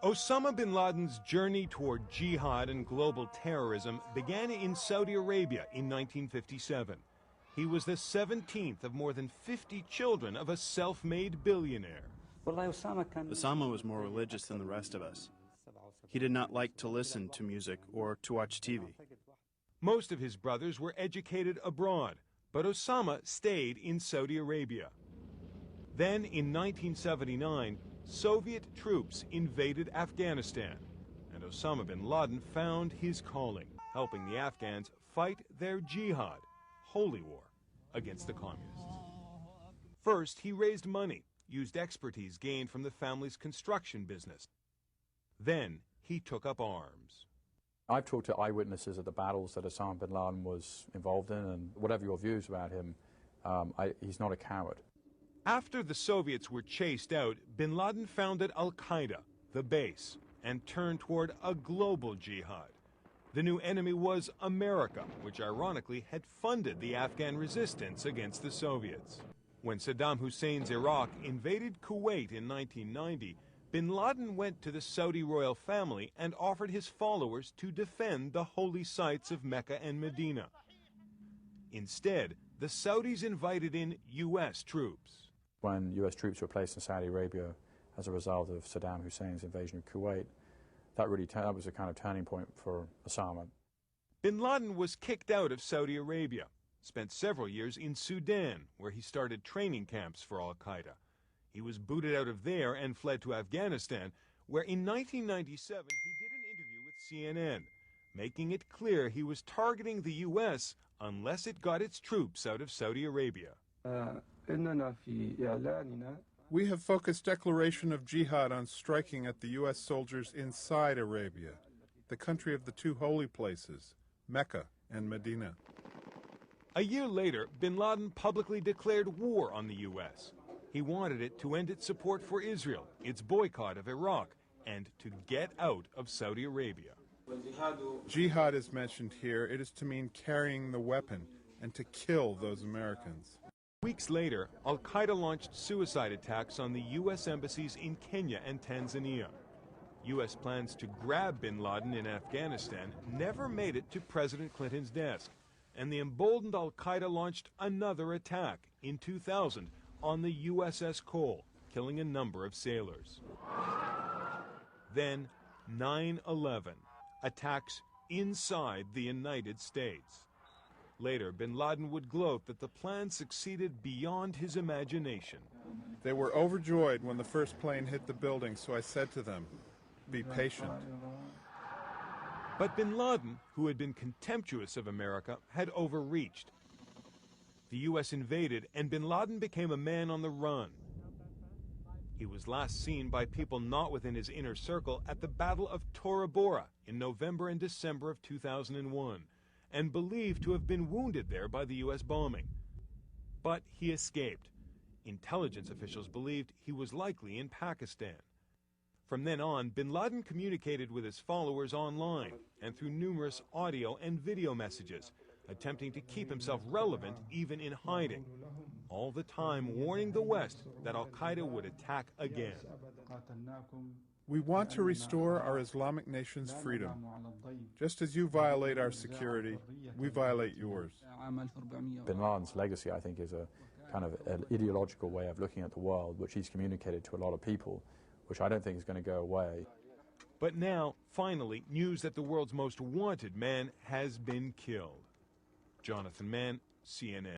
Osama bin Laden's journey toward jihad and global terrorism began in Saudi Arabia in 1957. He was the 17th of more than 50 children of a self-made billionaire. Osama was more religious than the rest of us. He did not like to listen to music or to watch TV. Most of his brothers were educated abroad, but Osama stayed in Saudi Arabia. Then, in 1979, Soviet troops invaded Afghanistan, and Osama bin Laden found his calling, helping the Afghans fight their jihad, holy war, against the communists. First, he raised money, used expertise gained from the family's construction business. Then, he took up arms. I've talked to eyewitnesses of the battles that Osama bin Laden was involved in, and whatever your views about him, he's not a coward. After the Soviets were chased out, bin Laden founded Al-Qaeda, the base, and turned toward a global jihad. The new enemy was America, which ironically had funded the Afghan resistance against the Soviets. When Saddam Hussein's Iraq invaded Kuwait in 1990, bin Laden went to the Saudi royal family and offered his followers to defend the holy sites of Mecca and Medina. Instead, the Saudis invited in U.S. troops. When U.S. troops were placed in Saudi Arabia as a result of Saddam Hussein's invasion of Kuwait, that was a kind of turning point for Osama. Bin Laden was kicked out of Saudi Arabia, spent several years in Sudan, where he started training camps for Al-Qaeda. He was booted out of there and fled to Afghanistan, where in 1997 he did an interview with CNN, making it clear he was targeting the U.S. unless it got its troops out of Saudi Arabia. We have focused declaration of jihad on striking at the U.S. soldiers inside Arabia, the country of the two holy places, Mecca and Medina. A year later, bin Laden publicly declared war on the U.S. He wanted it to end its support for Israel, its boycott of Iraq, and to get out of Saudi Arabia. Jihad is mentioned here. It is to mean carrying the weapon and to kill those Americans. Weeks later, Al-Qaeda launched suicide attacks on the U.S. embassies in Kenya and Tanzania. U.S. plans to grab bin Laden in Afghanistan never made it to President Clinton's desk, and the emboldened Al-Qaeda launched another attack in 2000 on the USS Cole, killing a number of sailors. Then, 9/11, attacks inside the United States. Later, bin Laden would gloat that the plan succeeded beyond his imagination. They were overjoyed when the first plane hit the building, so I said to them, "Be patient." But bin Laden, who had been contemptuous of America, had overreached. The U.S. invaded, and bin Laden became a man on the run. He was last seen by people not within his inner circle at the Battle of Tora Bora in November and December of 2001. And believed to have been wounded there by the U.S. bombing. But he escaped. Intelligence officials believed he was likely in Pakistan. From then on, bin Laden communicated with his followers online and through numerous audio and video messages, attempting to keep himself relevant even in hiding, all the time warning the West that Al-Qaeda would attack again. We want to restore our Islamic nation's freedom. Just as you violate our security, we violate yours. Bin Laden's legacy, I think, is a kind of an ideological way of looking at the world, which he's communicated to a lot of people, which I don't think is going to go away. But now, finally, news that the world's most wanted man has been killed. Jonathan Mann, CNN.